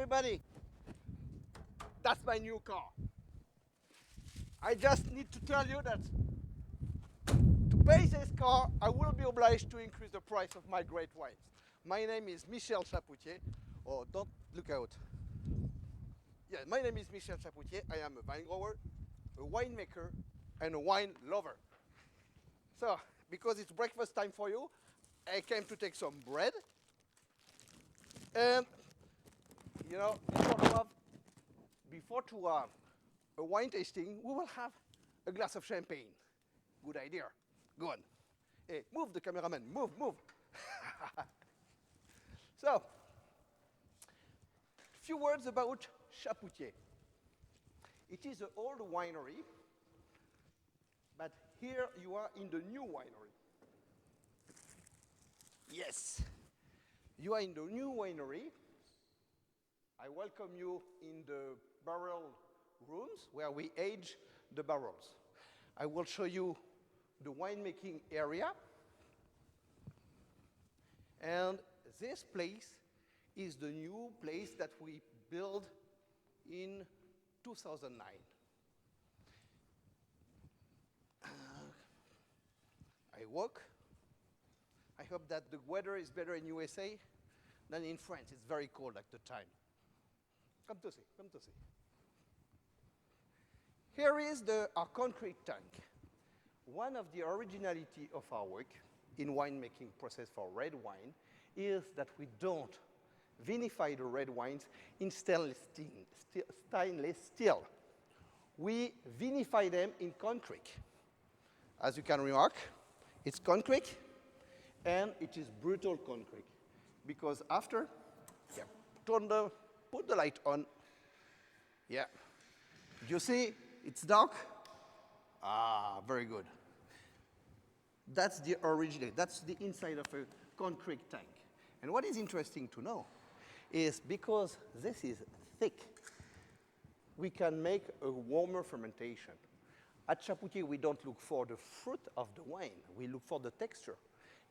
everybody. That's my new car. I just need to tell you that to pay this car, I will be obliged to increase the price of my great wines. My name is Michel Chapoutier. Oh, don't look out. Yeah, my name is Michel Chapoutier. I am a wine grower, a winemaker, and a wine lover. So, because it's breakfast time for you, I came to take some bread. And, you know, before to have a wine tasting, we will have a glass of champagne. Good idea. Go on. Hey, move the cameraman. Move, move. So, a few words about Chapoutier. It is an old winery, but here you are in the new winery. Yes, you are in the new winery. I welcome you in the barrel rooms where we age the barrels. I will show you the winemaking area. And this place is the new place that we built in 2009. I walk. I hope that the weather is better in USA than in France. It's very cold at the time. Come to see, come to see. Here is our concrete tank. One of the originality of our work in winemaking process for red wine is that we don't vinify the red wines in stainless steel. We vinify them in concrete. As you can remark, it's concrete and it is brutal concrete. Because after, yeah, put the light on. Yeah. You see, it's dark. Ah, very good. That's the original, that's the inside of a concrete tank. And what is interesting to know is because this is thick, we can make a warmer fermentation. At Chapoutier, we don't look for the fruit of the wine, we look for the texture.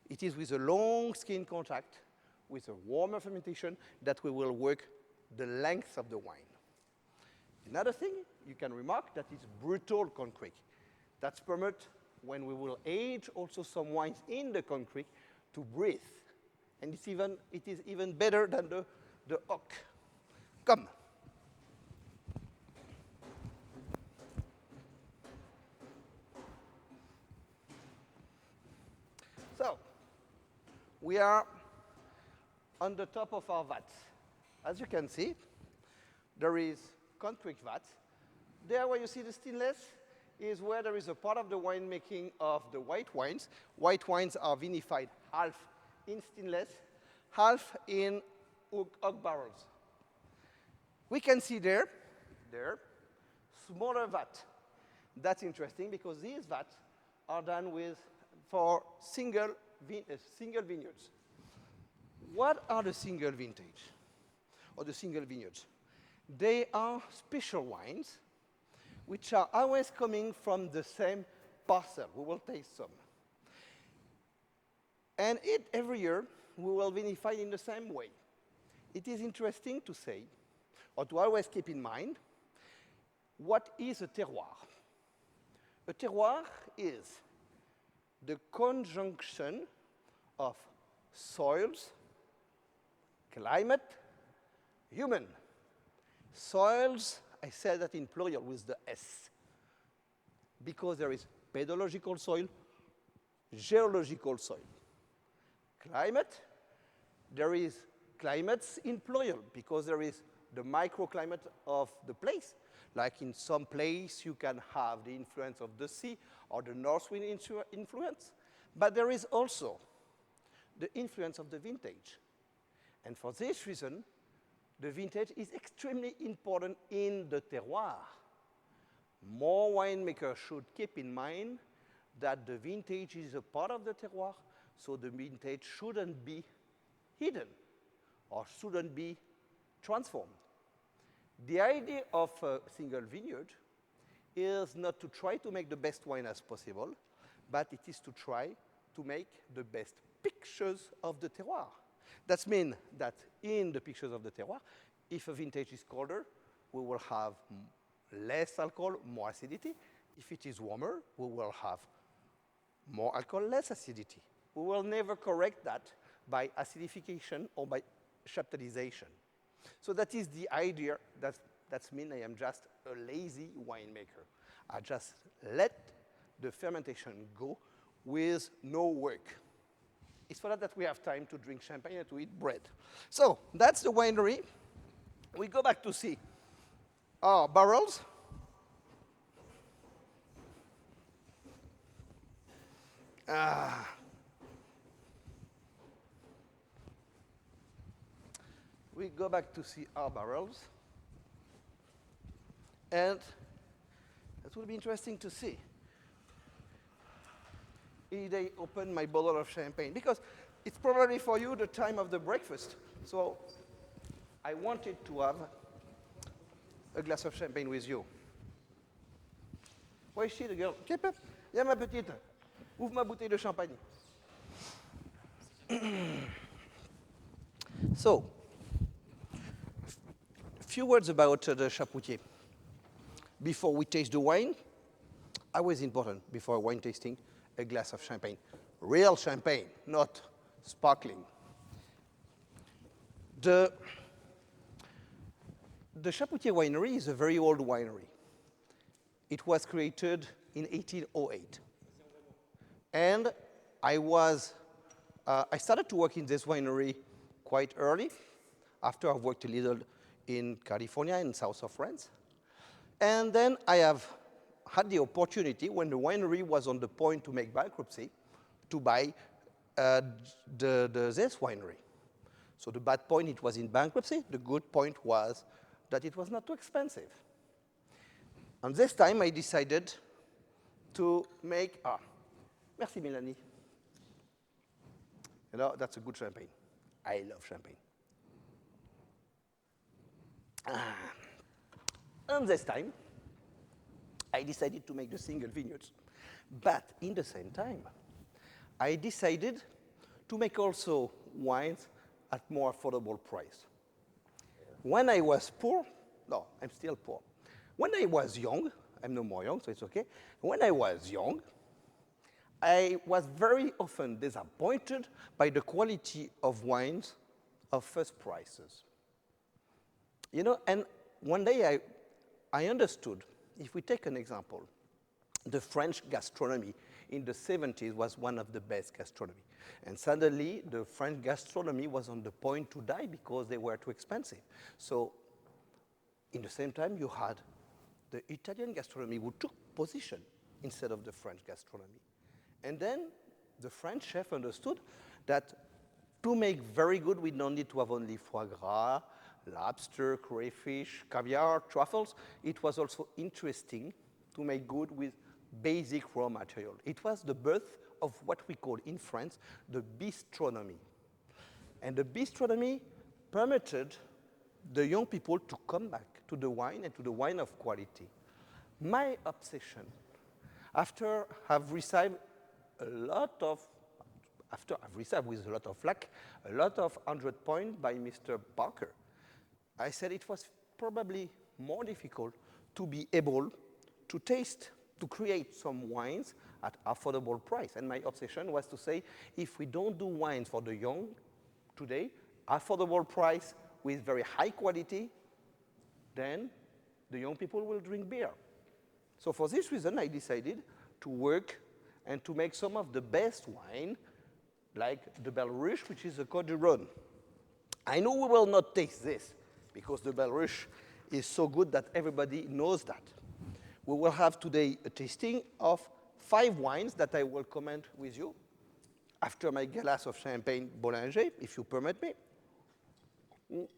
It is with a long skin contact, with a warmer fermentation, that we will work the length of the wine. Another thing you can remark that it's brutal concrete. That's permit when we will age also some wines in the concrete to breathe. And it is even better than the oak. Come. So, we are on the top of our vats. As you can see, there is concrete vats. There where you see the stainless is where there is a part of the winemaking of the white wines. White wines are vinified half in stainless, half in oak barrels. We can see there, smaller vat. That's interesting because these vats are done for single vineyards. What are the single vintage or the single vineyards? They are special wines which are always coming from the same parcel. We will taste some. And every year, we will vinify in the same way. It is interesting to say, or to always keep in mind, what is a terroir? A terroir is the conjunction of soils, climate, human. Soils, I said that in plural with the S, because there is pedological soil, geological soil. Climate, there is climates in plural, because there is the microclimate of the place. Like in some place, you can have the influence of the sea or the north wind influence, but there is also the influence of the vintage. And for this reason, the vintage is extremely important in the terroir. More winemakers should keep in mind that the vintage is a part of the terroir, so the vintage shouldn't be hidden or shouldn't be transformed. The idea of a single vineyard is not to try to make the best wine as possible, but it is to try to make the best pictures of the terroir. That means that in the pictures of the terroir, If a vintage is colder, we will have less alcohol, more acidity. If it is warmer, we will have more alcohol, less acidity. We will never correct that by acidification or by chaptalization. So that is the idea. That means I am just a lazy winemaker. I just let the fermentation go with no work. It's for that we have time to drink champagne and to eat bread. So that's the winery. We go back to see our barrels. We go back to see our barrels. And it will be interesting to see if I open my bottle of champagne, because it's probably for you the time of the breakfast. So I wanted to have a glass of champagne with you. Where is she, the girl? Viens, ma petite. Ouvre ma bouteille de champagne. So, a few words about the Chapoutier. Before we taste the wine, always important, before wine tasting, a glass of champagne. Real champagne, not sparkling. The Chapoutier Winery is a very old winery. It was created in 1808. And I started to work in this winery quite early, after I've worked a little in California, in south of France. And then I have had the opportunity, when the winery was on the point to make bankruptcy, to buy this winery. So the bad point, it was in bankruptcy. The good point was that it was not too expensive. And this time I decided to make, merci Mélanie. You know, that's a good champagne. I love champagne. And this time, I decided to make the single vineyards. But in the same time, I decided to make also wines at more affordable price. When I was poor, no, I'm still poor. When I was young, I'm no more young, so it's okay. When I was young, I was very often disappointed by the quality of wines of first prices. You know, and one day I understood, if we take an example, the French gastronomy in the 70s was one of the best gastronomy. And suddenly, the French gastronomy was on the point to die because they were too expensive. So, in the same time, you had the Italian gastronomy who took position instead of the French gastronomy. And then the French chef understood that to make very good, we don't need to have only foie gras, lobster, crayfish, caviar, truffles. It was also interesting to make good with basic raw material. It was the birth of what we call in France the bistronomy. And the bistronomy permitted the young people to come back to the wine and to the wine of quality. My obsession, after I've received with a lot of luck, a lot of 100 points by Mr. Parker, I said it was probably more difficult to be able to taste, to create some wines at affordable price. And my obsession was to say, if we don't do wines for the young today, affordable price with very high quality, then the young people will drink beer. So for this reason, I decided to work and to make some of the best wine, like the Belle Rouge, which is a Côte du Rhône. I know we will not taste this, because the Belle Rouge is so good that everybody knows that. We will have today a tasting of 5 wines that I will comment with you after my glass of champagne Bollinger, if you permit me. You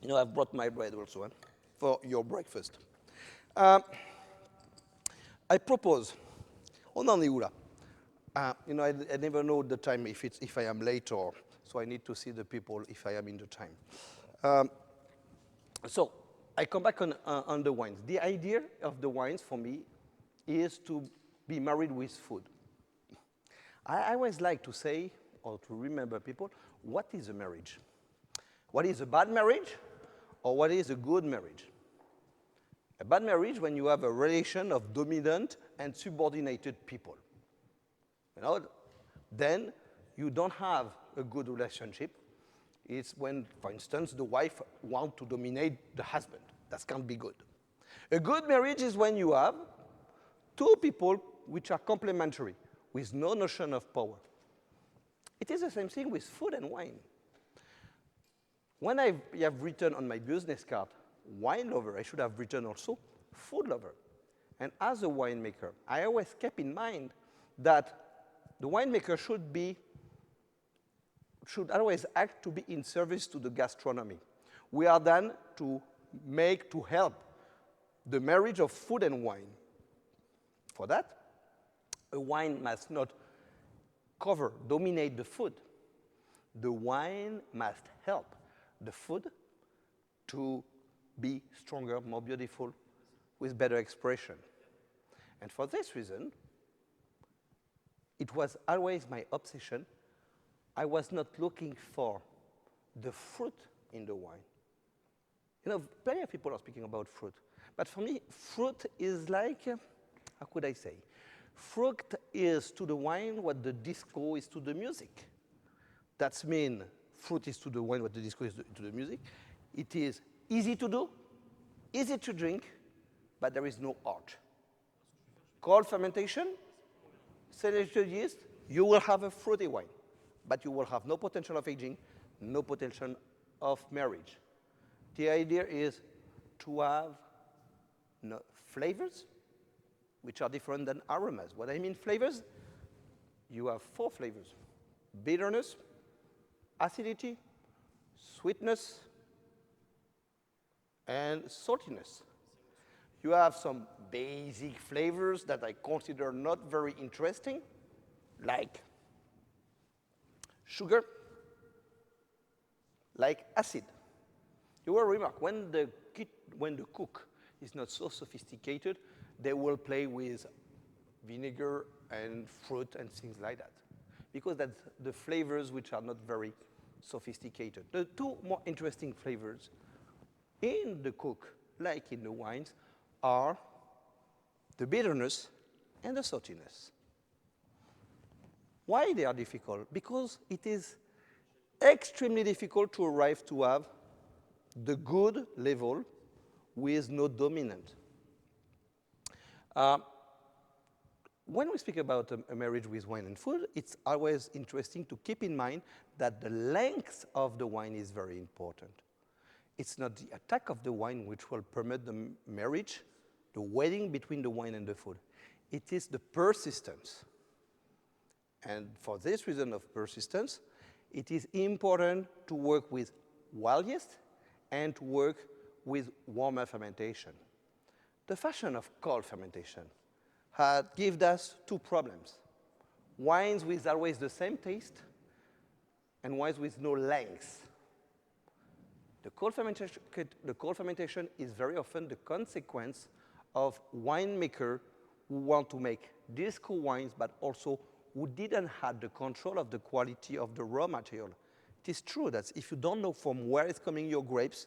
know, I've brought my bread also for your breakfast. I propose, on en est où là? You know, I never know the time if I am late or, so I need to see the people if I am in the time. So I come back on the wines. The idea of the wines for me is to be married with food. I always like to say, or to remember people, what is a marriage? What is a bad marriage? or what is a good marriage. A bad marriage when you have a relation of dominant and subordinated people. You know, then you don't have a good relationship. It's when, for instance, the wife wants to dominate the husband. That can't be good. A good marriage is when you have two people which are complementary, with no notion of power. It is the same thing with food and wine. When I have written on my business card, wine lover, I should have written also food lover. And as a winemaker, I always kept in mind that the winemaker should always act to be in service to the gastronomy. We are then to help the marriage of food and wine. For that, a wine must not dominate the food. The wine must help the food to be stronger, more beautiful, with better expression. And for this reason, it was always my obsession. I was not looking for the fruit in the wine. You know, plenty of people are speaking about fruit. But for me, fruit is like, how could I say? Fruit is to the wine what the disco is to the music. That means fruit is to the wine what the disco is to the music. It is easy to do, easy to drink, but there is no art. Cold fermentation, selected yeast, you will have a fruity wine, but you will have no potential of aging, no potential of marriage. The idea is to have flavors which are different than aromas. What I mean flavors, you have 4 flavors: bitterness, acidity, sweetness, and saltiness. You have some basic flavors that I consider not very interesting, like sugar, like acid. You will remark, when the cook is not so sophisticated, they will play with vinegar and fruit and things like that, because that's the flavors which are not very sophisticated. The 2 more interesting flavors in the cook, like in the wines, are the bitterness and the saltiness. Why they are difficult? Because it is extremely difficult to arrive to have the good level with no dominant. When we speak about a marriage with wine and food, it's always interesting to keep in mind that the length of the wine is very important. It's not the attack of the wine which will permit the marriage, the wedding between the wine and the food. It is the persistence. And for this reason of persistence, it is important to work with wild yeast and to work with warmer fermentation. The fashion of cold fermentation had given us 2 problems: wines with always the same taste and wines with no length. The cold fermentation is very often the consequence of winemakers who want to make disco wines, but also who didn't have the control of the quality of the raw material. It is true that if you don't know from where is coming your grapes,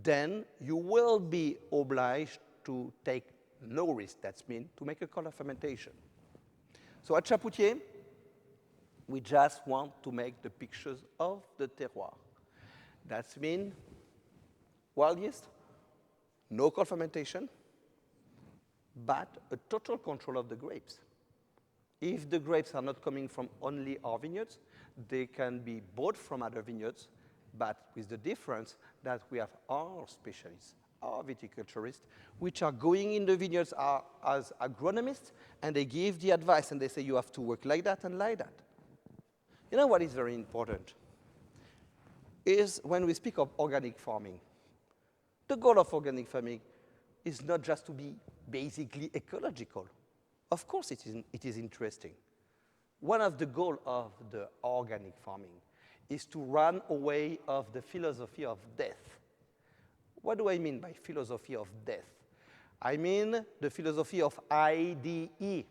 then you will be obliged to take no risk. That means to make a cold fermentation. So at Chapoutier, we just want to make the pictures of the terroir. That means wild yeast, no cold fermentation, but a total control of the grapes. If the grapes are not coming from only our vineyards, they can be bought from other vineyards, but with the difference that we have our specialists, our viticulturists, which are going in the vineyards as agronomists, and they give the advice, and they say, you have to work like that and like that. You know what is very important? Is when we speak of organic farming. The goal of organic farming is not just to be basically ecological. Of course it is interesting. One of the goals of the organic farming is to run away of the philosophy of death. What do I mean by philosophy of death? I mean the philosophy of IDE.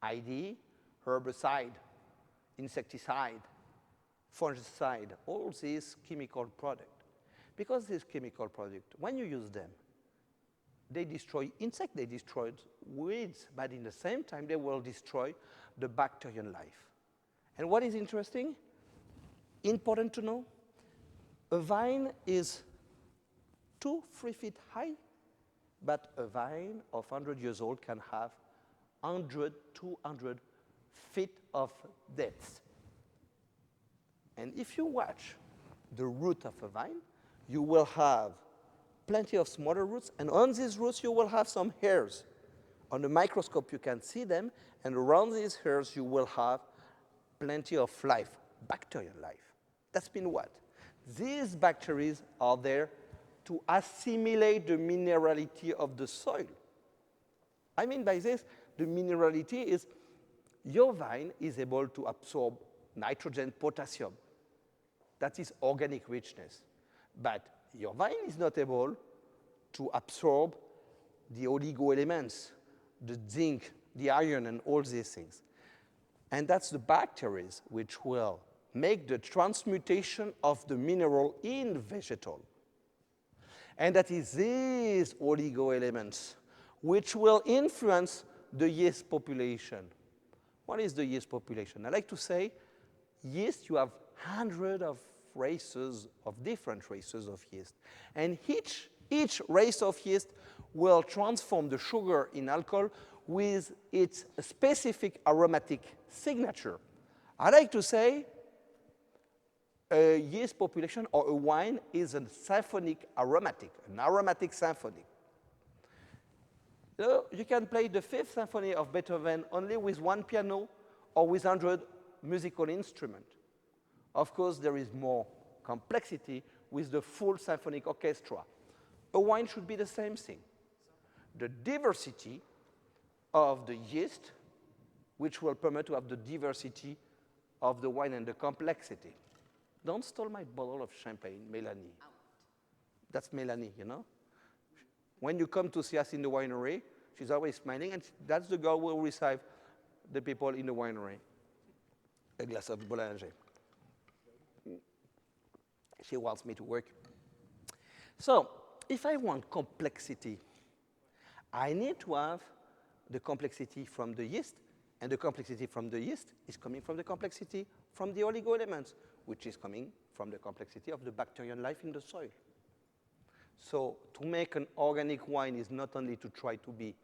IDE, herbicide, insecticide, fungicide, all these chemical products. Because these chemical products, when you use them, they destroy insects, they destroy weeds, but in the same time, they will destroy the bacterial life. And what is interesting, important to know, a vine is 2-3 feet high, but a vine of 100 years old can have 100, 200 feet of depth. And if you watch the root of a vine, you will have plenty of smaller roots, and on these roots you will have some hairs. On the microscope you can see them, and around these hairs you will have plenty of life, bacterial life. That's mean what? These bacteria are there to assimilate the minerality of the soil. I mean by this, the minerality is your vine is able to absorb nitrogen, potassium. That is organic richness. But your vine is not able to absorb the oligo-elements, the zinc, the iron, and all these things. And that's the bacteria which will make the transmutation of the mineral in vegetal. And that is these oligo-elements which will influence the yeast population. What is the yeast population? I like to say, yeast, you have hundreds of races, of different races of yeast. And each race of yeast will transform the sugar in alcohol with its specific aromatic signature. I like to say a yeast population or a wine is a symphonic aromatic, an aromatic symphony. You can play the Fifth Symphony of Beethoven only with one piano or with 100 musical instruments. Of course, there is more complexity with the full symphonic orchestra. A wine should be the same thing. The diversity of the yeast, which will permit to have the diversity of the wine and the complexity. Don't steal my bottle of champagne, Melanie. Out. That's Melanie, you know? When you come to see us in the winery, she's always smiling, and that's the girl who will receive the people in the winery. A glass of Bollinger. She wants me to work. So, if I want complexity, I need to have the complexity from the yeast, and the complexity from the yeast is coming from the complexity from the oligo-elements, which is coming from the complexity of the bacterial life in the soil. So to make an organic wine is not only to try to be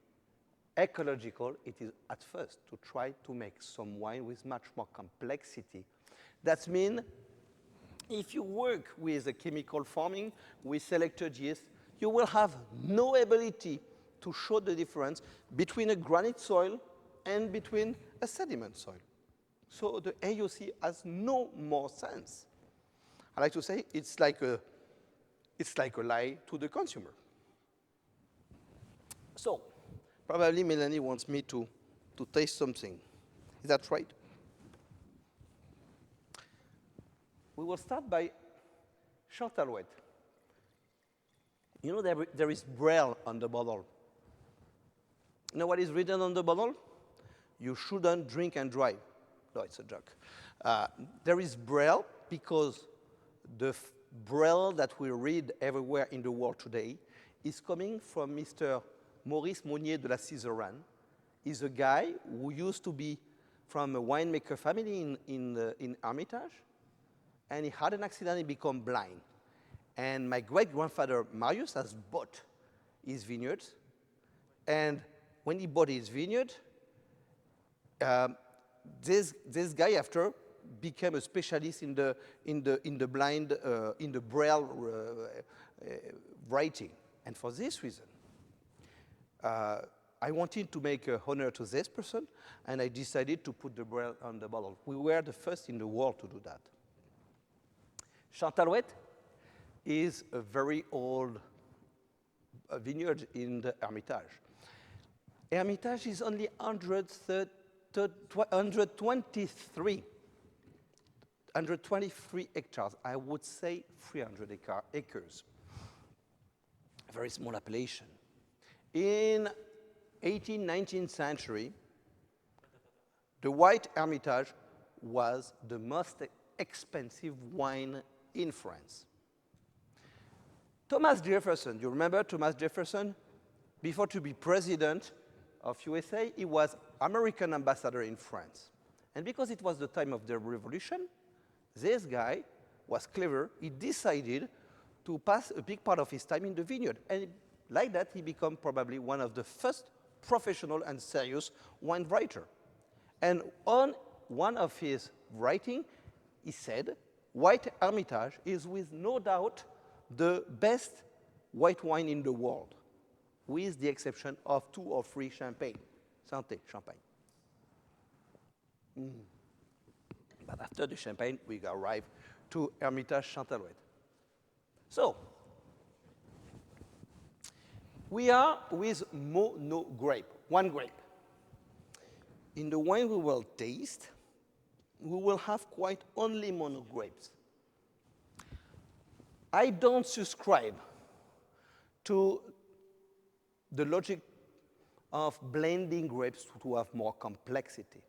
ecological, it is at first to try to make some wine with much more complexity. That means if you work with a chemical farming, with selected yeast, you will have no ability to show the difference between a granite soil and between a sediment soil. So the AOC has no more sense. I like to say it's like a lie to the consumer. So probably Melanie wants me to taste something. Is that right? We will start by Châteauneuf. You know there is Braille on the bottle. You know what is written on the bottle? You shouldn't drink and drive. No, it's a joke. There is Braille because the Braille that we read everywhere in the world today is coming from Mr. Maurice Monnier de la Cizeranne. He's a guy who used to be from a winemaker family in Hermitage, and he had an accident and became blind. And my great-grandfather Marius has bought his vineyards, and when he bought his vineyard, this guy after became a specialist in the Braille writing, and for this reason, I wanted to make honor to this person, and I decided to put the Braille on the bottle. We were the first in the world to do that. Châteauneuf is a very old vineyard in the Hermitage. Hermitage is only 123 hectares. I would say 300 acres. A very small appellation. In 18th, 19th century, the white Hermitage was the most expensive wine in France. Thomas Jefferson, you remember Thomas Jefferson? Before to be president of USA, he was American ambassador in France. And because it was the time of the revolution, this guy was clever. He decided to pass a big part of his time in the vineyard. And like that, he became probably one of the first professional and serious wine writer. And on one of his writing, he said, White Hermitage is with no doubt the best white wine in the world, with the exception of 2 or 3 champagne. Santé, champagne. But after the champagne, we arrive to Hermitage Châteauneuf. So, we are with mono grape, one grape. In the wine we will taste, we will have quite only mono grapes. I don't subscribe to the logic of blending grapes to have more complexity.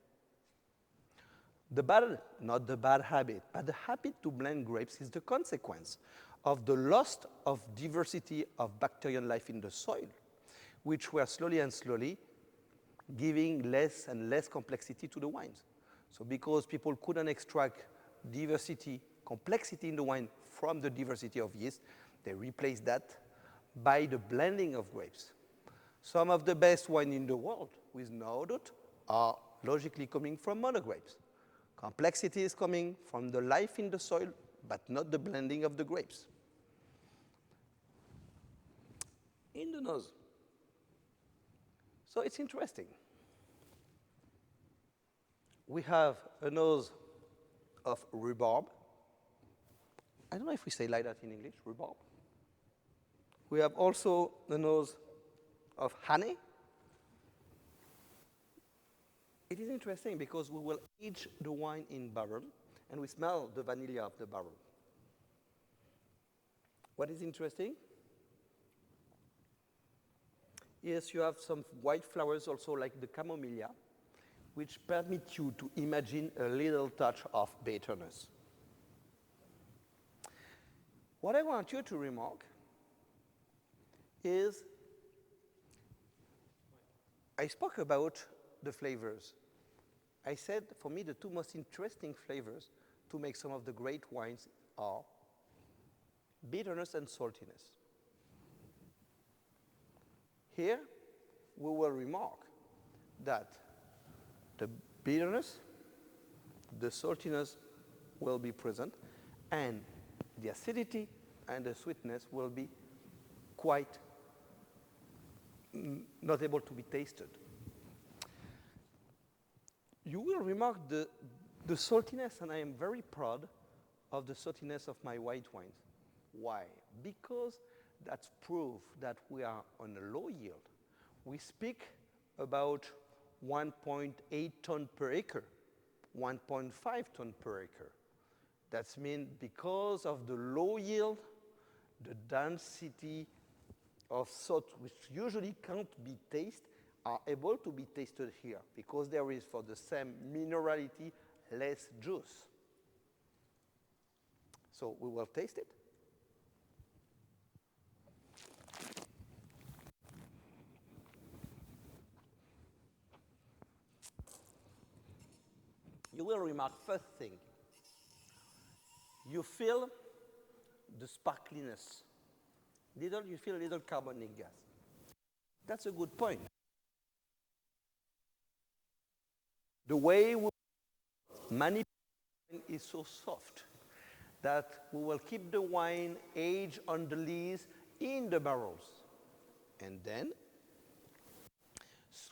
Not the bad habit, but the habit to blend grapes is the consequence of the loss of diversity of bacterial life in the soil, which were slowly and slowly giving less and less complexity to the wines. So because people couldn't extract diversity, complexity in the wine from the diversity of yeast, they replaced that by the blending of grapes. Some of the best wine in the world, with no doubt, are logically coming from mono grapes. Complexity is coming from the life in the soil, but not the blending of the grapes. In the nose. So it's interesting. We have a nose of rhubarb. I don't know if we say like that in English, rhubarb. We have also the nose of honey. It is interesting because we will age the wine in barrel, and we smell the vanilla of the barrel. What is interesting? Yes, you have some white flowers also like the camellia, which permit you to imagine a little touch of bitterness. What I want you to remark is I spoke about the flavors. I said, for me, the 2 most interesting flavors to make some of the great wines are bitterness and saltiness. Here, we will remark that the bitterness, the saltiness will be present, and the acidity and the sweetness will be quite not able to be tasted. You will remark the saltiness, and I am very proud of the saltiness of my white wines. Why? Because that's proof that we are on a low yield. We speak about 1.8 ton per acre, 1.5 ton per acre. That means because of the low yield, the density of salt, which usually can't be tasted, are able to be tasted here because there is, for the same minerality, less juice. So we will taste it. You will remark first thing, you feel the sparkliness. You feel a little carbonic gas. That's a good point. The way we manipulate is so soft that we will keep the wine aged on the lees in the barrels. And then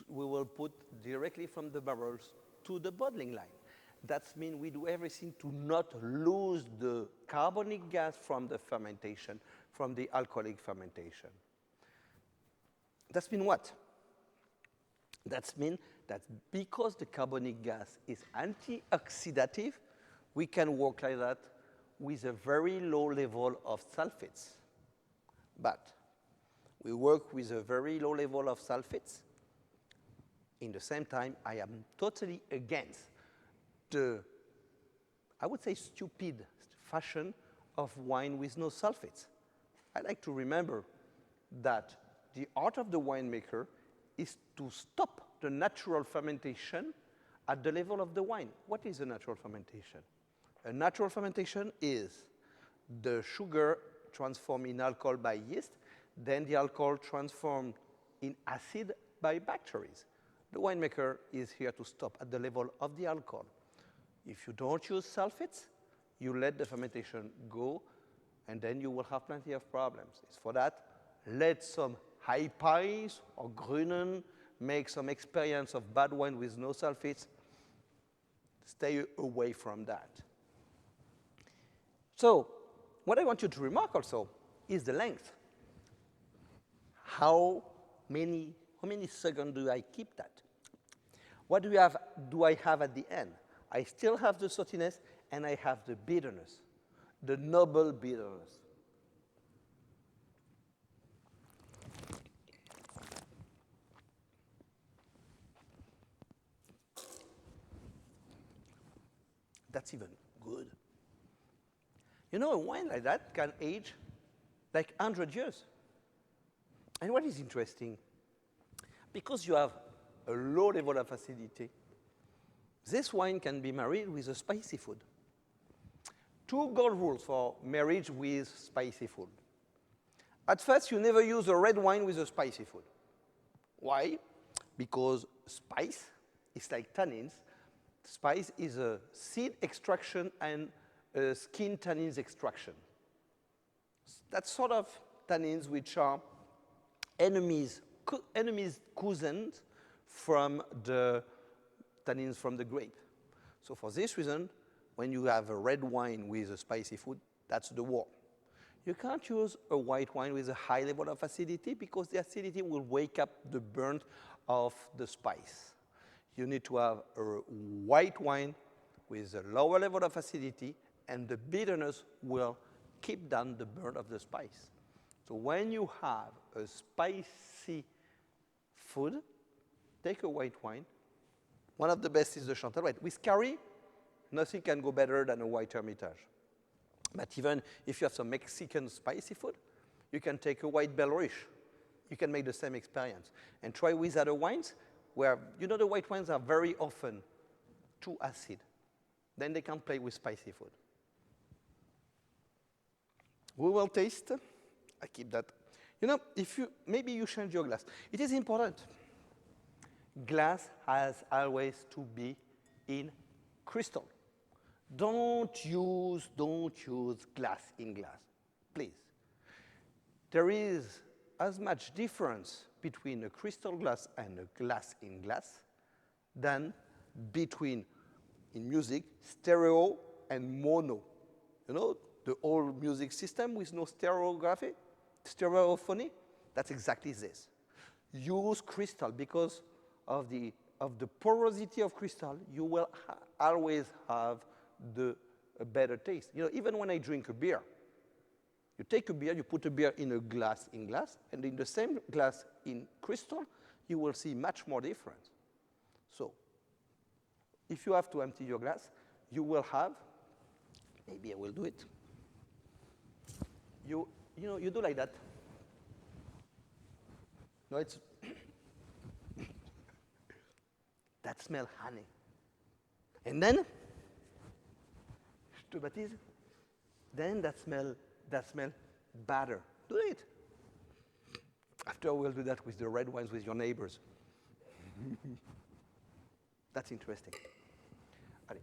we will put directly from the barrels to the bottling line. That means we do everything to not lose the carbonic gas from the fermentation, from the alcoholic fermentation. That means what? That means that because the carbonic gas is antioxidative, we can work like that with a very low level of sulfates. But we work with a very low level of sulfates. In the same time, I am totally against the, I would say, stupid fashion of wine with no sulfates. I like to remember that the art of the winemaker is to stop the natural fermentation at the level of the wine. What is a natural fermentation? A natural fermentation is the sugar transformed in alcohol by yeast, then the alcohol transformed in acid by bacteria. The winemaker is here to stop at the level of the alcohol. If you don't use sulfates, you let the fermentation go, and then you will have plenty of problems. It's for that, let some high pies or Grünen make some experience of bad wine with no sulfates. Stay away from that. So, what I want you to remark also is the length. How many seconds do I keep that? What do I have at the end? I still have the saltiness and I have the bitterness, the noble bitterness. That's even good. You know, a wine like that can age like 100 years. And what is interesting, because you have a low level of acidity, this wine can be married with a spicy food. 2 gold rules for marriage with spicy food. At first, you never use a red wine with a spicy food. Why? Because spice is like tannins. Spice is a seed extraction and a skin tannins extraction. That's sort of tannins which are enemies cousins from the tannins from the grape. So for this reason, when you have a red wine with a spicy food, that's the war. You can't use a white wine with a high level of acidity because the acidity will wake up the burnt of the spice. You need to have a white wine with a lower level of acidity, and the bitterness will keep down the burn of the spice. So when you have a spicy food, take a white wine. One of the best is the Châteauneuf. With curry, nothing can go better than a white Hermitage. But even if you have some Mexican spicy food, you can take a white Belriche. You can make the same experience. And try with other wines, where, you know, the white wines are very often too acid. Then they can't play with spicy food. We will taste. I keep that. You know, maybe you change your glass. It is important. Glass has always to be in crystal. Don't use glass in glass, please. There is as much difference between a crystal glass and a glass in glass than between, in music, stereo and mono. You know, the old music system with no stereophony, that's exactly this. Use crystal because of the porosity of crystal, you will always have a better taste. You know, even when I drink a beer, you take a beer, you put a beer in a glass in glass, and in the same glass in crystal, you will see much more difference. So, if you have to empty your glass, you will have, maybe I will do it. You know, you do like that. No, it's, that smell honey. And then, then that smell butter. Do it. After we'll do that with the red wines with your neighbors. That's interesting. Allez.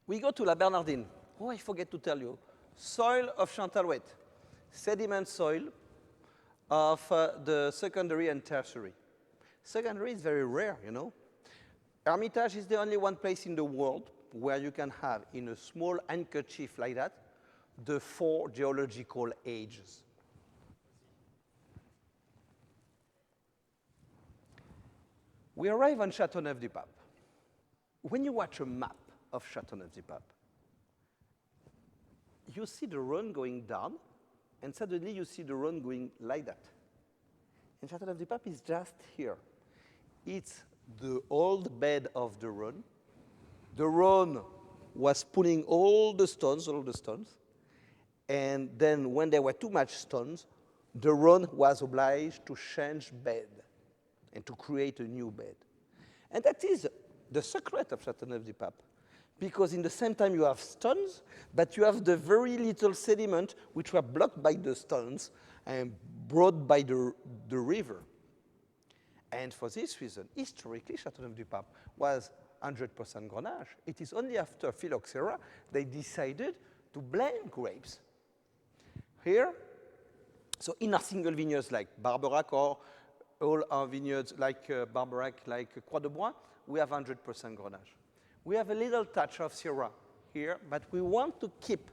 We go to La Bernardine. Oh, I forget to tell you. Soil of Châteauneuf, sediment soil of the secondary and tertiary. Secondary is very rare, you know. Hermitage is the only one place in the world where you can have, in a small handkerchief like that, the 4 geological ages. We arrive on Châteauneuf-du-Pape. When you watch a map of Châteauneuf-du-Pape, you see the Rhône going down, and suddenly you see the Rhône going like that. And Châteauneuf-du-Pape is just here. It's the old bed of the Rhône. The Rhône was pulling all the stones, And then when there were too much stones, the Rhône was obliged to change bed and to create a new bed. And that is the secret of Châteauneuf-du-Pape. Because in the same time you have stones, but you have the very little sediment which were blocked by the stones and brought by the river. And for this reason, historically, Châteauneuf-du-Pape was 100% Grenache. It is only after phylloxera they decided to blend grapes. Here, so in our single vineyards like Barberac or all our vineyards like Barberac, like Croix de Bois, we have 100% Grenache. We have a little touch of Syrah here, but we want to keep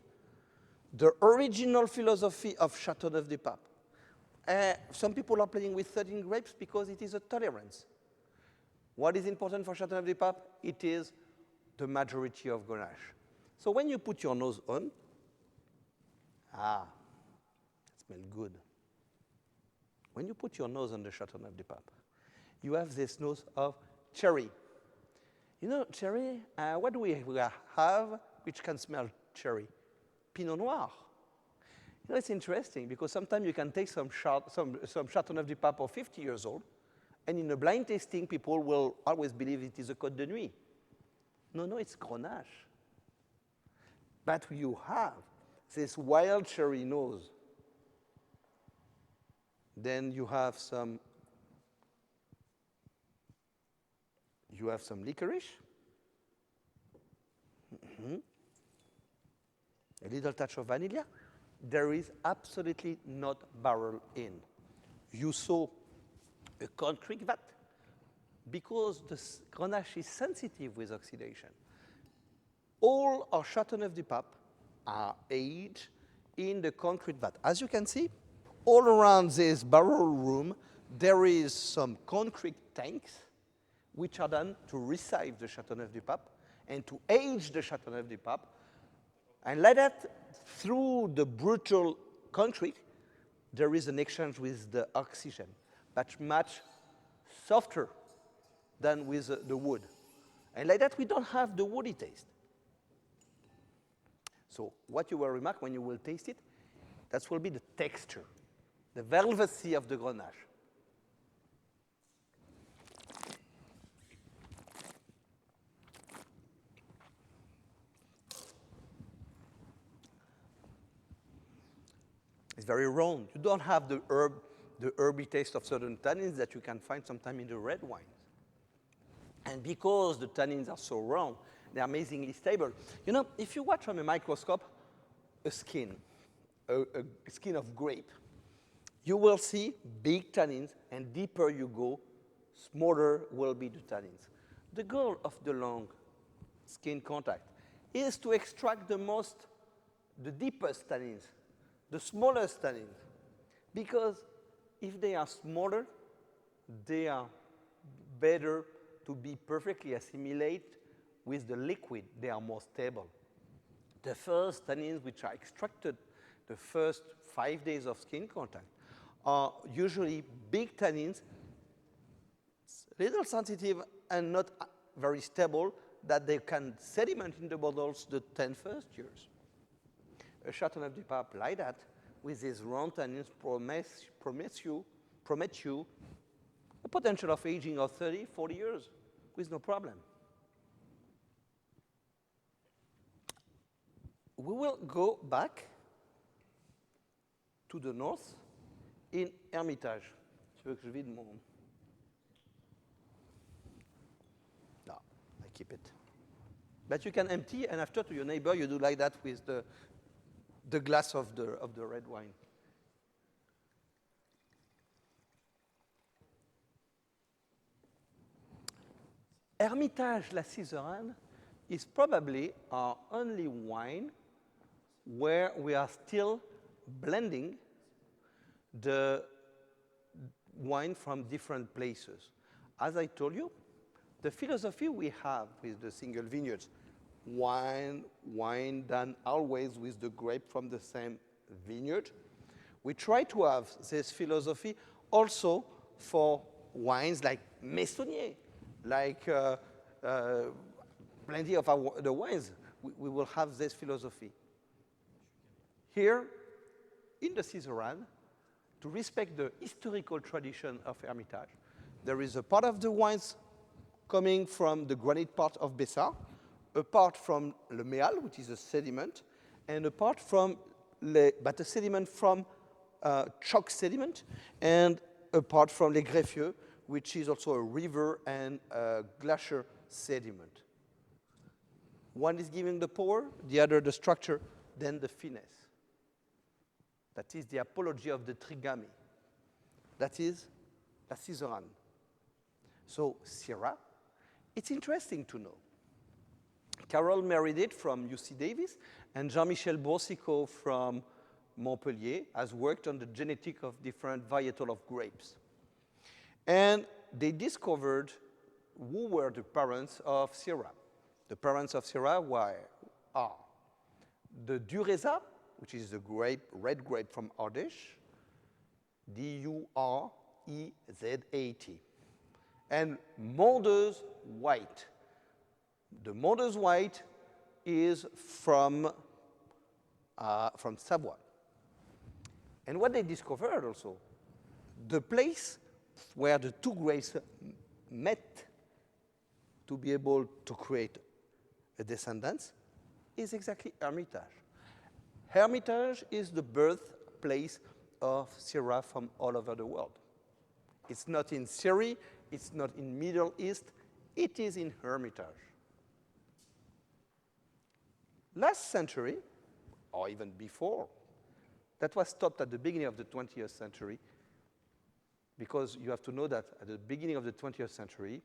the original philosophy of Châteauneuf-du-Pape. Some people are playing with 13 grapes because it is a tolerance. What is important for Châteauneuf-du-Pape? It is the majority of Grenache. So when you put your nose on, it smells good. When you put your nose on the Châteauneuf-du-Pape, you have this nose of cherry. You know, cherry, what do we have which can smell cherry? Pinot Noir. You know, it's interesting because sometimes you can take some Châteauneuf-du-Pape of 50 years old, and in a blind tasting, people will always believe it is a Côte de Nuit. No, it's Grenache. But you have this wild cherry nose. Then you have some licorice. A little touch of vanilla. There is absolutely not barrel in. You saw a concrete vat because the Grenache is sensitive with oxidation. All our Châteauneuf-du-Pape are aged in the concrete vat. As you can see, all around this barrel room, there is some concrete tanks which are done to receive the Châteauneuf-du-Pape and to age the Châteauneuf-du-Pape. And like that, through the brutal concrete, there is an exchange with the oxygen, but much softer than with the wood. And like that, we don't have the woody taste. So what you will remark when you will taste it, that will be the texture, the velvety of the Grenache. It's very round. You don't have the herby taste of certain tannins that you can find sometimes in the red wines. And because the tannins are so round, they're amazingly stable. You know, if you watch from a microscope a skin of grape, you will see big tannins, and deeper you go, smaller will be the tannins. The goal of the long skin contact is to extract the deepest tannins, the smallest tannins, because if they are smaller, they are better to be perfectly assimilated with the liquid. They are more stable. The first tannins which are extracted the first 5 days of skin contact are usually big tannins, little sensitive and not very stable, that they can sediment in the bottles the 10 first years. A Châteauneuf-du-Pape like that, with these round tannins, promise you a potential of aging of 30, 40 years with no problem. We will go back to the north in Hermitage. Tu veux que je vide mon... No, I keep it. But you can empty, and after to your neighbor, you do like that with the glass of the red wine. Hermitage La Suzeraine is probably our only wine where we are still blending the wine from different places. As I told you, the philosophy we have with the single vineyards, wine done always with the grape from the same vineyard. We try to have this philosophy also for wines like Meissonier, like plenty of the wines. We will have this philosophy. Here, in the Syrah, to respect the historical tradition of Hermitage, there is a part of the wines coming from the granite part of Bessart, a part from le méal, which is a sediment, and a part from but a sediment from chalk sediment, and a part from les greffieux, which is also a river and a glacier sediment. One is giving the power, the other the structure, then the finesse. That is the apology of the trigamy. That is la Syrah. So Syrah, it's interesting to know. Carol Meredith from UC Davis and Jean-Michel Boursicot from Montpellier has worked on the genetic of different varietal of grapes. And they discovered who were the parents of Syrah. The parents of Syrah are the Dureza, which is the grape, red grape from Ardèche, D-U-R-E-Z-A-T, and Mondeuse White. The Mondeuse White is from Savoie. And what they discovered also, the place where the two grapes met to be able to create a descendants is exactly Hermitage. Hermitage is the birthplace of Syrah from all over the world. It's not in Syria, it's not in Middle East, it is in Hermitage. Last century, or even before, that was stopped at the beginning of the 20th century, because you have to know that at the beginning of the 20th century,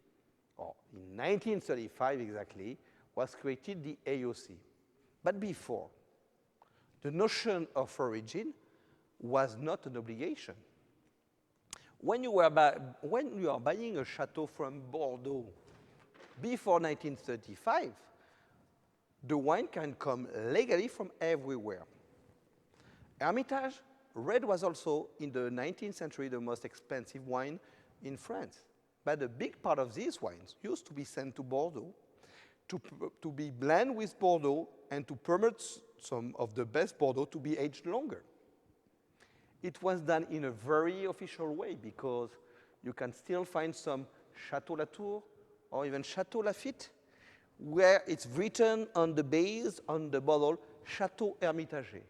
or in 1935 exactly, was created the AOC. But before, the notion of origin was not an obligation. When you are buying a chateau from Bordeaux before 1935, the wine can come legally from everywhere. Hermitage, red was also, in the 19th century, the most expensive wine in France. But a big part of these wines used to be sent to Bordeaux to be blended with Bordeaux and to permit some of the best Bordeaux to be aged longer. It was done in a very official way because you can still find some Chateau Latour or even Chateau Lafite where it's written on the base, on the bottle, Chateau Hermitage.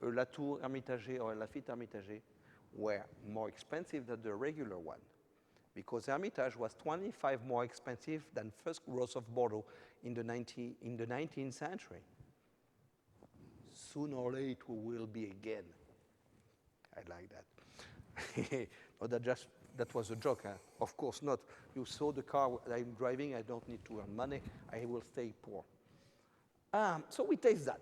A Latour Hermitage or a Lafite Hermitage were more expensive than the regular one because Hermitage was 25 more expensive than first growth of Bordeaux in the 19th century. Sooner or later we will be again. I like that. Oh, that was a joke. Huh? Of course not. You saw the car I'm driving. I don't need to earn money. I will stay poor. So we taste that.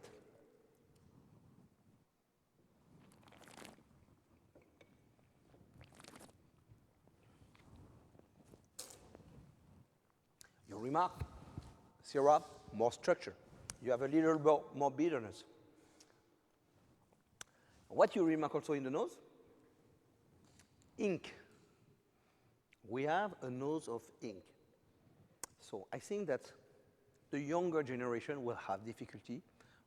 You remark, Syrah, more structure. You have a little more bitterness. What you remark also in the nose? Ink. We have a nose of ink. So I think that the younger generation will have difficulty,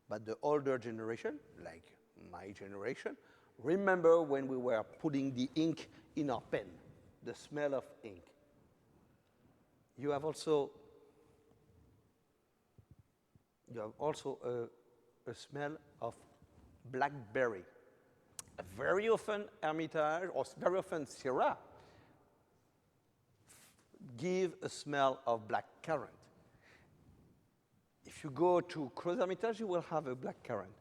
but the older generation, like my generation, remember when we were putting the ink in our pen, the smell of ink. You have also a smell of blackberry. Very often Hermitage, or very often Syrah, give a smell of black currant. If you go to Creux Hermitage, you will have a black currant.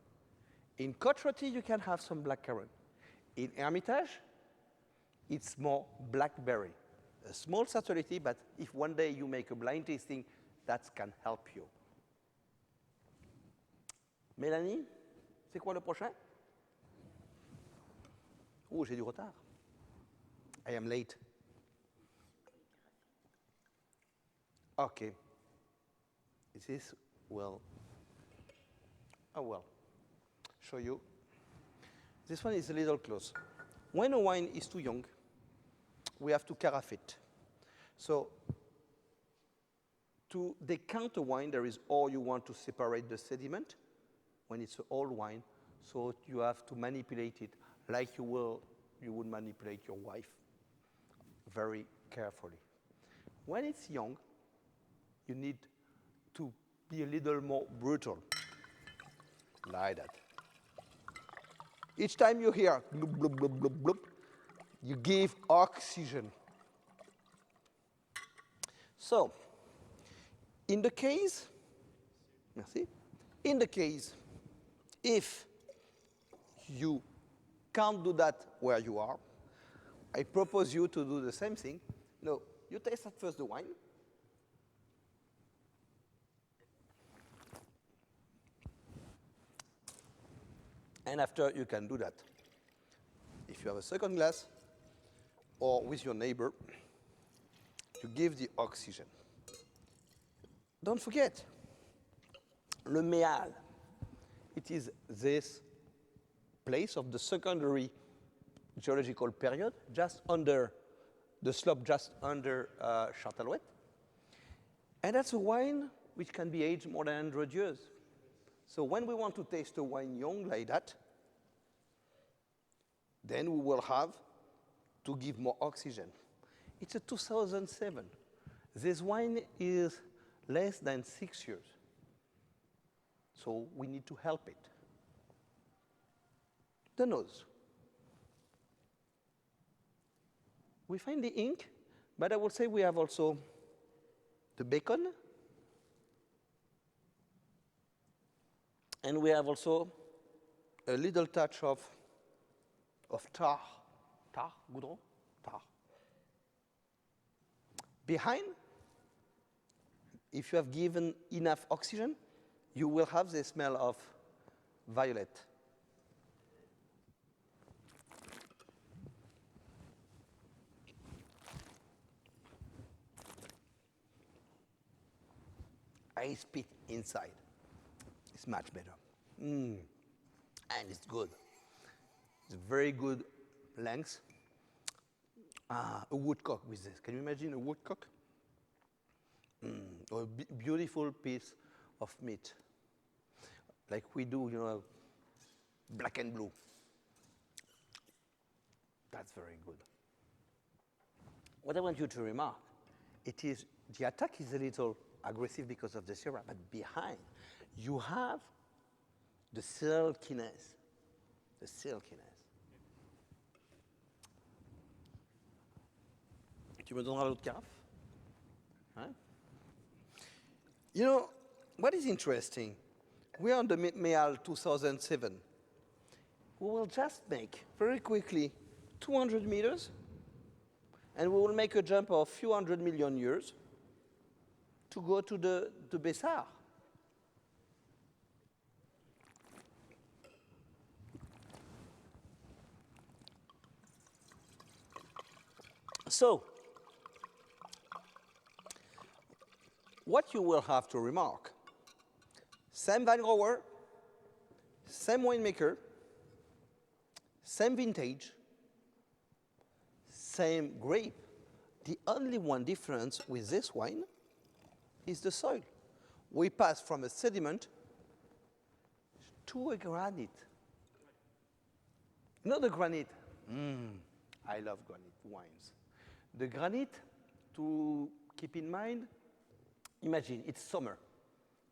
In Côte-Rôtie, you can have some black currant. In Hermitage, it's more blackberry. A small subtlety, but if one day you make a blind tasting, that can help you. Mélanie, c'est quoi le prochain? Oh, j'ai du retard. I am late. Okay. This will, show you. This one is a little close. When a wine is too young, we have to carafe it. So to decant a wine, there is or you want to separate the sediment when it's an old wine. So you have to manipulate it like you would manipulate your wife, very carefully. When it's young, you need to be a little more brutal, like that. Each time you hear blub, blub, blub, blub, blub, you give oxygen. So, in the case, merci, in the case, if you can't do that where you are, I propose you to do the same thing. No, you taste at first the wine. And after, you can do that. If you have a second glass, or with your neighbor, you give the oxygen. Don't forget, le méal, it is this place of the secondary geological period, just under the slope, just under Châteauneuf. And that's a wine which can be aged more than 100 years. So when we want to taste a wine young like that, then we will have to give more oxygen. It's a 2007. This wine is less than 6 years. So we need to help it. The nose. We find the ink, but I would say we have also the bacon. And we have also a little touch of tar. Tar, goudron, tar. Behind, if you have given enough oxygen, you will have the smell of violet. I spit inside. It's much better. And it's good. It's a very good length. A woodcock with this. Can you imagine a woodcock? Or a beautiful piece of meat. Like we do, you know, black and blue. That's very good. What I want you to remark, it is, the attack is a little aggressive because of the Syrah, but behind, you have the silkiness. The silkiness. Tu me donneras l'autre carafe? Hein? You know, what is interesting, we are on the Méal 2007. We will just make, very quickly, 200 meters, and we will make a jump of a few 100 million years to go to the Bessar. So, what you will have to remark, same vine grower, same winemaker, same vintage, same grape. The only one difference with this wine is the soil. We pass from a sediment to a granite. Not the granite. I love granite wines. The granite, to keep in mind, imagine it's summer,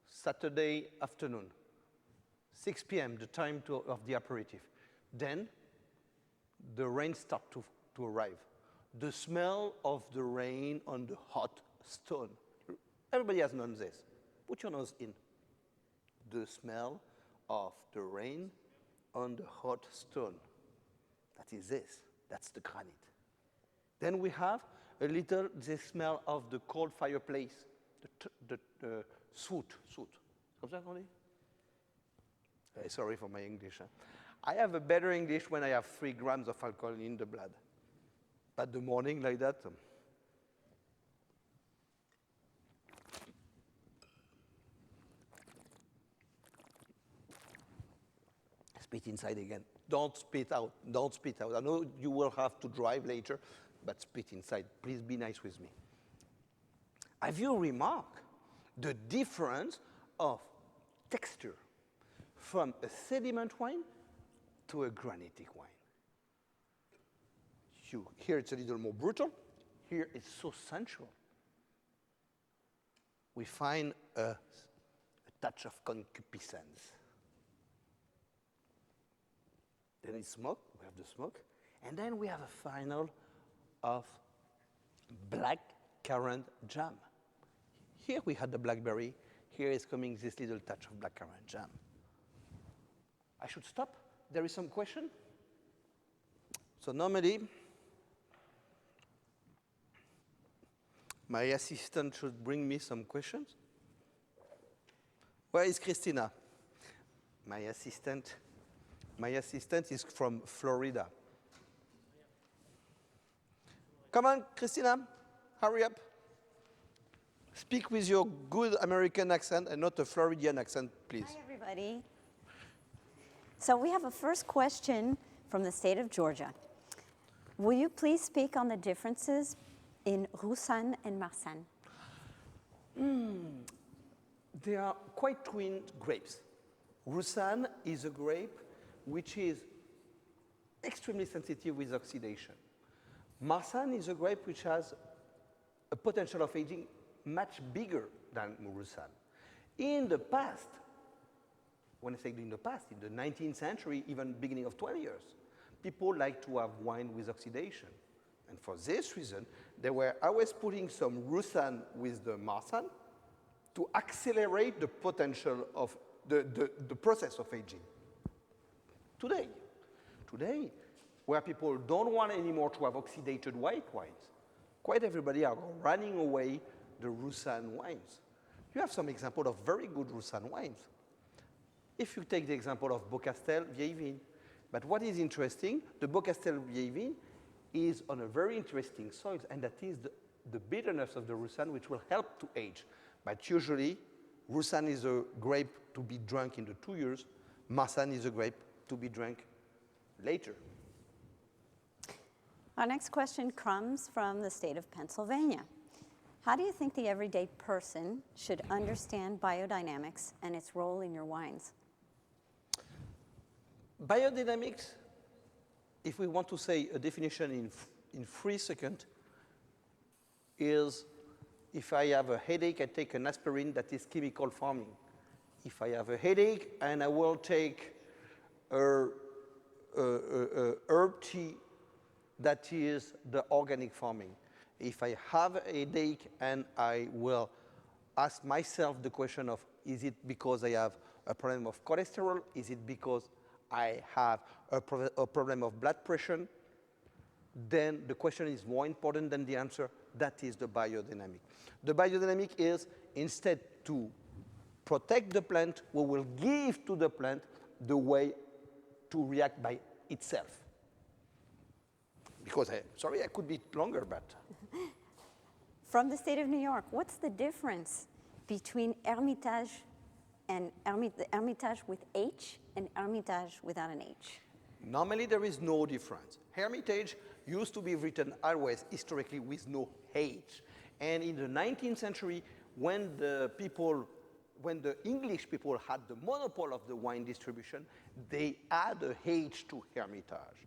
Saturday afternoon, 6 p.m., the time of the aperitif. Then the rain starts to arrive. The smell of the rain on the hot stone. Everybody has known this. Put your nose in. The smell of the rain on the hot stone. That is this. That's the granite. Then we have a little the smell of the cold fireplace, the soot. Comme ça qu'on dit? Sorry for my English. Huh? I have a better English when I have 3 grams of alcohol in the blood. But the morning like that, spit inside again. Don't spit out. Don't spit out. I know you will have to drive later, but spit inside. Please be nice with me. Have you remarked the difference of texture from a sediment wine to a granitic wine. Here it's a little more brutal. Here it's so sensual. We find a touch of concupiscence. Then it's smoke, we have the smoke. And then we have a final of black currant jam. Here we had the blackberry. Here is coming this little touch of black currant jam. I should stop. There is some question. So normally, my assistant should bring me some questions. Where is Christina? My assistant is from Florida. Come on, Christina, hurry up. Speak with your good American accent and not a Floridian accent, please. Hi, everybody. So we have a first question from the state of Georgia. Will you please speak on the differences in Roussanne and Marsanne? They are quite twin grapes. Roussanne is a grape which is extremely sensitive with oxidation. Marsanne is a grape which has a potential of aging much bigger than Roussanne. In the past, when I say in the past, in the 19th century, even beginning of 20 years, people like to have wine with oxidation. And for this reason, they were always putting some Roussanne with the Marsanne to accelerate the potential of the process of aging. Today, where people don't want anymore to have oxidated white wines, quite everybody are running away the Roussanne wines. You have some example of very good Roussanne wines. If you take the example of Beaucastel Vieille Vigne, but what is interesting, the Beaucastel Vieille Vigne is on a very interesting soil, and that is the bitterness of the Roussanne, which will help to age. But usually, Roussanne is a grape to be drunk in the 2 years. Marsanne is a grape to be drank later. Our next question comes from the state of Pennsylvania. How do you think the everyday person should understand biodynamics and its role in your wines? Biodynamics, if we want to say a definition in 3 seconds, is if I have a headache, I take an aspirin, that is chemical farming. If I have a headache and I will take a herb tea, that is the organic farming. If I have a headache and I will ask myself the question of, is it because I have a problem of cholesterol? Is it because I have a problem of blood pressure? Then the question is more important than the answer. That is the biodynamic. The biodynamic is, instead to protect the plant, we will give to the plant the way to react by itself. Because, sorry, I could be longer, but. From the state of New York, what's the difference between Hermitage and Hermitage with H and Hermitage without an H? Normally, there is no difference. Hermitage used to be written always historically with no H. And in the 19th century, when the English people had the monopoly of the wine distribution, they add a H to Hermitage.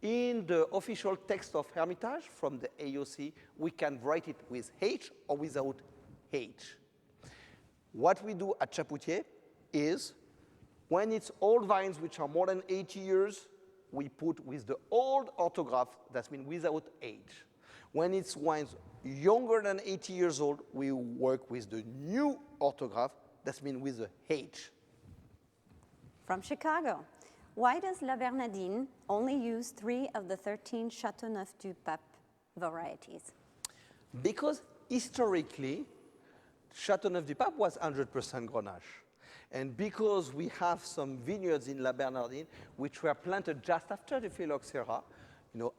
In the official text of Hermitage from the AOC, we can write it with H or without H. What we do at Chapoutier is, when it's old vines which are more than 80 years, we put with the old orthograph, that means without H. When it's wines younger than 80 years old, we work with the new orthograph, that means with the H. From Chicago, why does La Bernardine only use 3 of the 13 Châteauneuf-du-Pape varieties? Because historically, Châteauneuf-du-Pape was 100% Grenache. And because we have some vineyards in La Bernardine which were planted just after the phylloxera,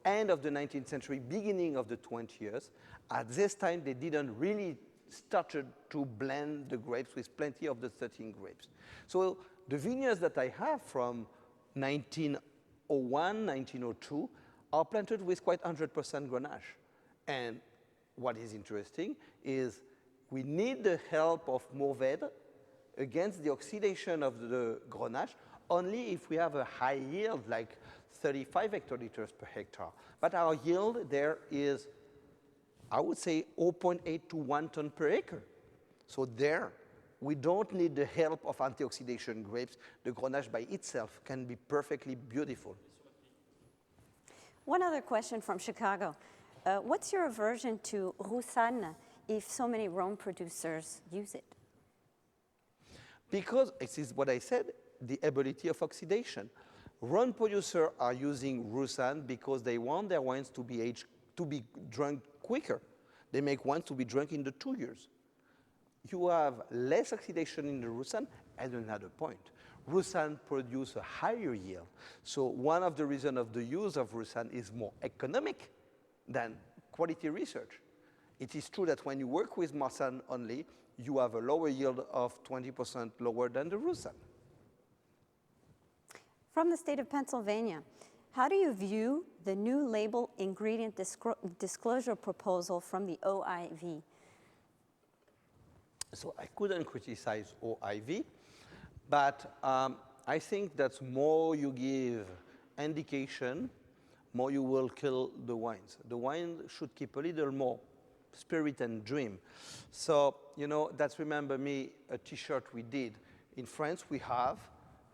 end of the 19th century, beginning of the 20th years, at this time they didn't really started to blend the grapes with plenty of the 13 grapes. So the vineyards that I have from 1901, 1902 are planted with quite 100% Grenache. And what is interesting is we need the help of Mourvèdre against the oxidation of the Grenache, only if we have a high yield, like 35 hectoliters per hectare. But our yield there is, I would say, 0.8 to 1 ton per acre. So there, we don't need the help of antioxidation grapes. The Grenache by itself can be perfectly beautiful. One other question from Chicago. What's your aversion to Roussanne if so many Rhone producers use it? Because, this is what I said, the ability of oxidation. Rhone producers are using Roussanne because they want their wines to be aged, to be drunk quicker. They make wines to be drunk in the 2 years. You have less oxidation in the Roussanne, and another point. Roussanne produces a higher yield. So one of the reasons of the use of Roussanne is more economic than quality research. It is true that when you work with Marsanne only, you have a lower yield of 20% lower than the Roussanne. From the state of Pennsylvania, how do you view the new label ingredient disclosure proposal from the OIV? So I couldn't criticize OIV, but I think that more you give indication, more you will kill the wines. The wine should keep a little more spirit and dream. So, you know, that's, remember me, a T-shirt we did. In France, we have,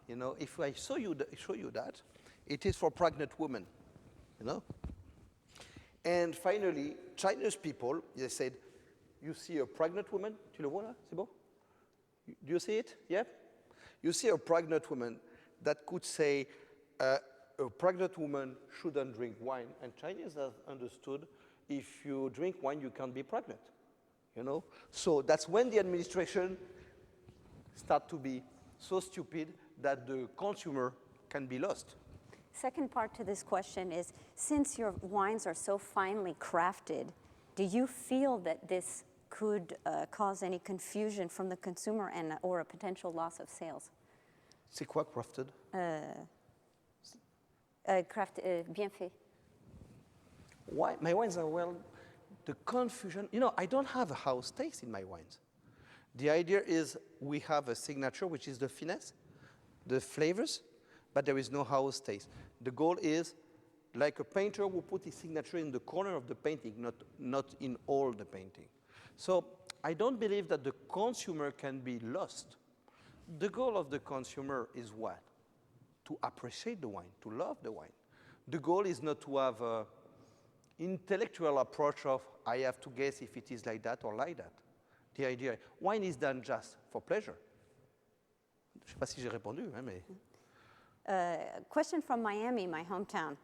you know, if I show you that, it is for pregnant women, you know. And finally, Chinese people, they said, you see a pregnant woman, tu le vois là, c'est bon? Do you see it? Yeah? You see a pregnant woman that could say, a pregnant woman shouldn't drink wine, and Chinese have understood if you drink wine, you can't be pregnant, you know? So that's when the administration start to be so stupid that the consumer can be lost. Second part to this question is, since your wines are so finely crafted, do you feel that this could cause any confusion from the consumer and or a potential loss of sales? C'est quoi crafted? Bien fait. Why? My wines are, well, the confusion, you know, I don't have a house taste in my wines. The idea is we have a signature, which is the finesse, the flavors, but there is no house taste. The goal is, like a painter will put his signature in the corner of the painting, not in all the painting. So I don't believe that the consumer can be lost. The goal of the consumer is what? To appreciate the wine, to love the wine. The goal is not to have an intellectual approach of, I have to guess if it is like that or like that. The idea, wine is done just for pleasure. Je ne sais pas si j'ai répondu, hein, mais... Question from Miami, my hometown.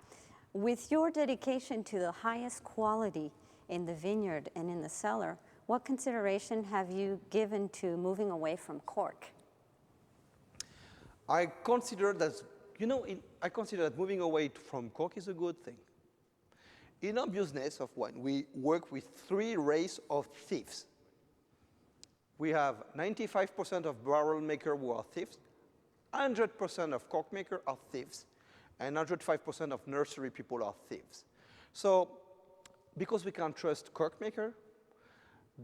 With your dedication to the highest quality in the vineyard and in the cellar, what consideration have you given to moving away from cork? I consider that, you know, I consider that moving away from cork is a good thing. In our business of wine, we work with 3 races of thieves. We have 95% of barrel makers who are thieves, 100% of cork makers are thieves, and 105% of nursery people are thieves. So, because we can't trust cork maker,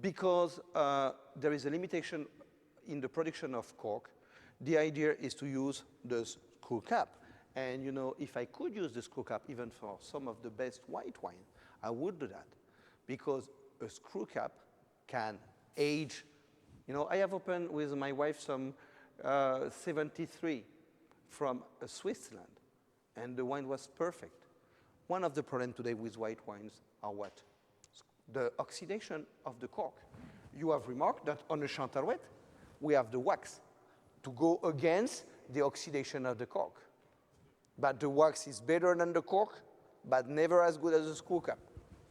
because there is a limitation in the production of cork, the idea is to use the screw cap. And you know, if I could use the screw cap even for some of the best white wine, I would do that. Because a screw cap can age. You know, I have opened with my wife some 73 from Switzerland, and the wine was perfect. One of the problems today with white wines are what? The oxidation of the cork. You have remarked that on a Chantalouette, we have the wax to go against the oxidation of the cork. But the wax is better than the cork, but never as good as the screw cap.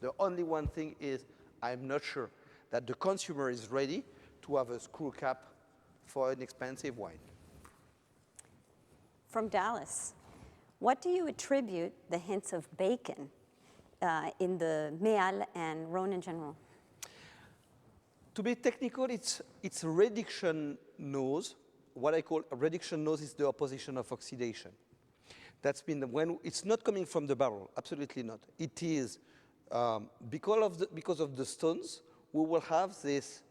The only one thing is, I'm not sure that the consumer is ready to have a screw cap for an expensive wine. From Dallas, what do you attribute the hints of bacon in the Méal and Rhone in general? To be technical, it's a reduction nose. What I call a reduction nose is the opposition of oxidation. That's been when it's not coming from the barrel, absolutely not. It is because of the stones, we will have this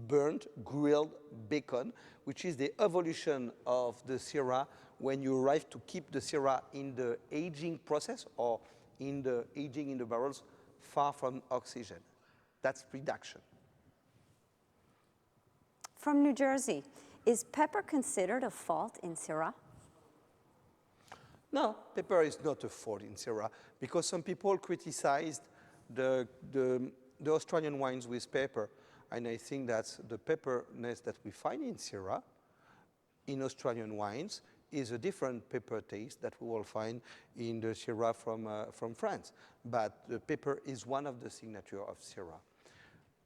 burnt, grilled bacon, which is the evolution of the Syrah when you arrive to keep the Syrah in the aging process or in the aging in the barrels far from oxygen. That's reduction. From New Jersey, is pepper considered a fault in Syrah? No, pepper is not a fault in Syrah because some people criticized the Australian wines with pepper, and I think that the pepperness that we find in Syrah, in Australian wines, is a different pepper taste that we will find in the Syrah from France. But the pepper is one of the signature of Syrah.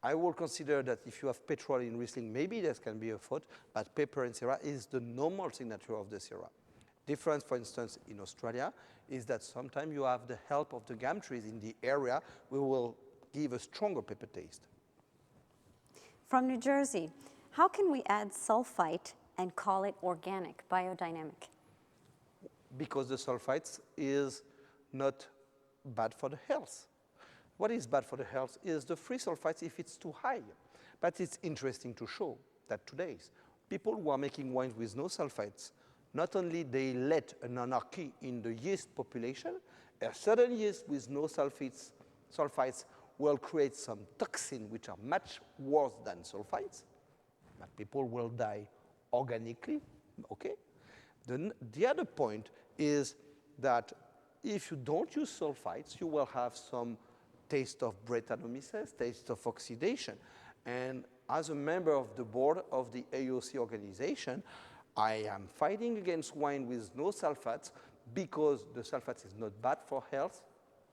I will consider that if you have petrol in Riesling, maybe that can be a fault, but pepper in Syrah is the normal signature of the Syrah. Difference, for instance, in Australia, is that sometimes you have the help of the gum trees in the area, we will give a stronger pepper taste. From New Jersey, how can we add sulfite and call it organic, biodynamic? Because the sulfites is not bad for the health. What is bad for the health is the free sulfites if it's too high. But it's interesting to show that today, people who are making wines with no sulfites, not only they let an anarchy in the yeast population, a certain yeast with no sulfites will create some toxins which are much worse than sulfites, but people will die organically, okay? The other point is that if you don't use sulfites, you will have some taste of Brettanomyces, taste of oxidation. And as a member of the board of the AOC organization, I am fighting against wine with no sulfates because the sulfates is not bad for health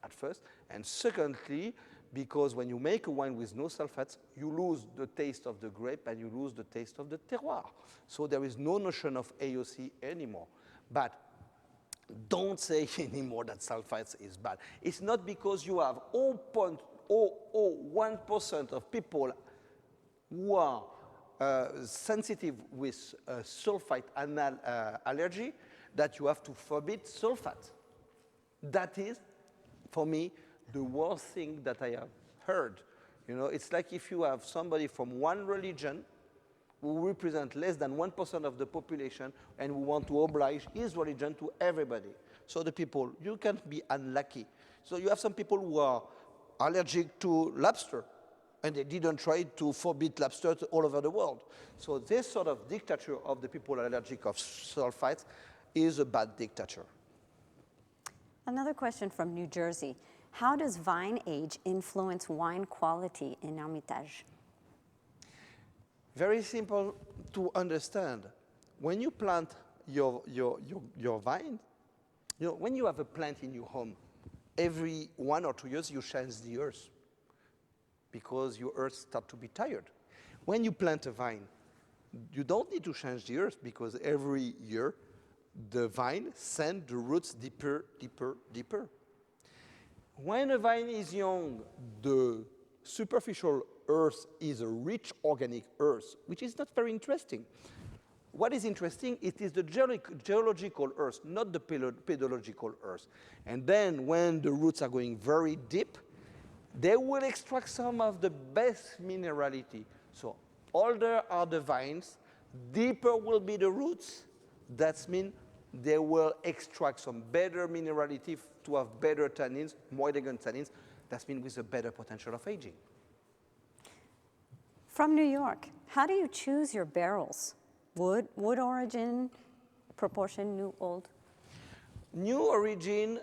at first, and secondly, because when you make a wine with no sulfates, you lose the taste of the grape and you lose the taste of the terroir. So there is no notion of AOC anymore. But don't say anymore that sulfites is bad. It's not because you have 0.001% of people who are sensitive with sulfite allergy that you have to forbid sulfate. That is, for me, the worst thing that I have heard. You know, it's like if you have somebody from one religion who represent less than 1% of the population and who want to oblige his religion to everybody. So the people, you can be unlucky. So you have some people who are allergic to lobster, and they didn't try to forbid lobster all over the world. So this sort of dictature of the people allergic of sulfites is a bad dictature. Another question from New Jersey. How does vine age influence wine quality in Hermitage? Very simple to understand. When you plant your vine, you know, when you have a plant in your home, every 1 or 2 years you change the earth because your earth starts to be tired. When you plant a vine, you don't need to change the earth because every year the vine sends the roots deeper, deeper, deeper. When a vine is young, the superficial earth is a rich organic earth, which is not very interesting. What is interesting, it is the geological earth, not the pedological earth. And then when the roots are going very deep, they will extract some of the best minerality. So older are the vines, deeper will be the roots. That means they will extract some better minerality to have better tannins, more elegant tannins. That means with a better potential of aging. From New York, how do you choose your barrels? Wood origin, proportion, new, old? New origin,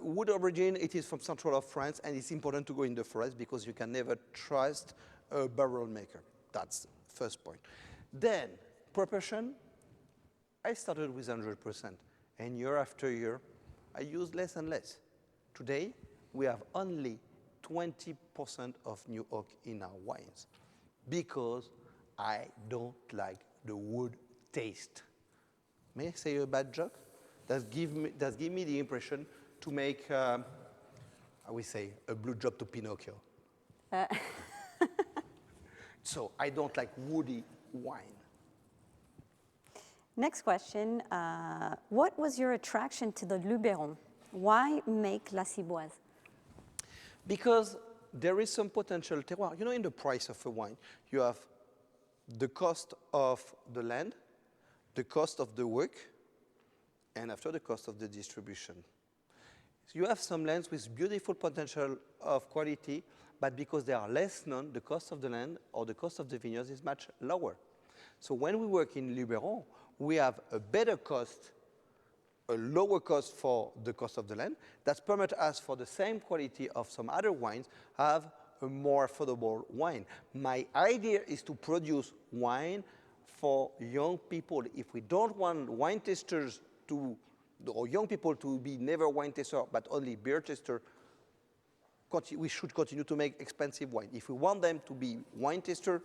wood origin, it is from central of France, and it's important to go in the forest because you can never trust a barrel maker. That's the first point. Then, proportion, I started with 100%, and year after year, I use less and less. Today, we have only 20% of new oak in our wines because I don't like the wood taste. May I say a bad joke? That give me the impression to make, I would say, a blue job to Pinocchio. So I don't like woody wine. Next question. What was your attraction to the Luberon? Why make La Ciboise? Because there is some potential terroir. You know, in the price of a wine, you have the cost of the land, the cost of the work, and after the cost of the distribution. So you have some lands with beautiful potential of quality, but because they are less known, the cost of the land or the cost of the vineyards is much lower. So when we work in Luberon, we have a better cost, a lower cost for the cost of the land. That permits us, for the same quality of some other wines, have a more affordable wine. My idea is to produce wine for young people. If we don't want wine tasters to, or young people to be never wine taster, but only beer taster, we should continue to make expensive wine. If we want them to be wine taster,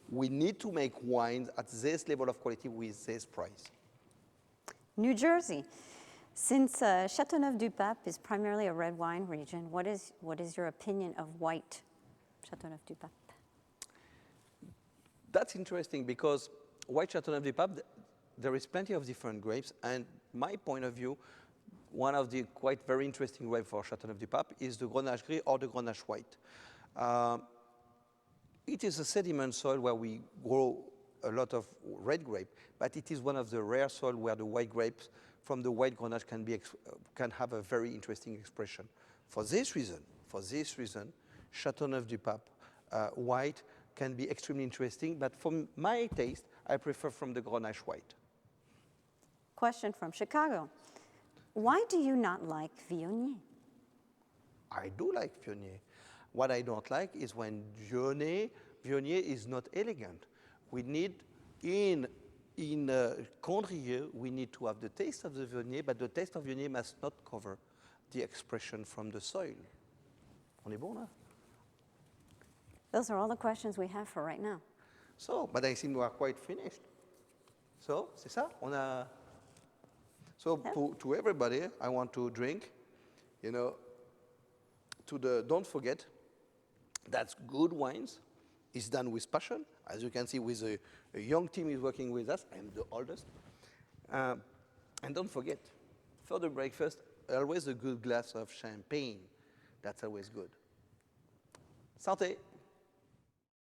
we need to make wines at this level of quality with this price. New Jersey. Since Châteauneuf-du-Pape is primarily a red wine region, what is your opinion of white Châteauneuf-du-Pape? That's interesting because white Châteauneuf-du-Pape, there is plenty of different grapes, and my point of view, one of the quite very interesting grapes for Châteauneuf-du-Pape is the Grenache Gris or the Grenache White. It is a sediment soil where we grow a lot of red grape, but it is one of the rare soil where the white grapes from the white Grenache can have a very interesting expression. For this reason, Châteauneuf-du-Pape white can be extremely interesting, but for my taste, I prefer from the Grenache White. Question from Chicago. Why do you not like Viognier? I do like Viognier. What I don't like is when Viognier is not elegant. We need, in Condrieu, we need to have the taste of the Viognier, but the taste of Viognier must not cover the expression from the soil. On est bon là? Those are all the questions we have for right now. So, but I think we are quite finished. So, c'est ça? So, yeah. To everybody, I want to drink, you know, don't forget, that's good wines. It's done with passion. As you can see, with a young team is working with us. I'm the oldest. And don't forget, for the breakfast, always a good glass of champagne. That's always good. Santé.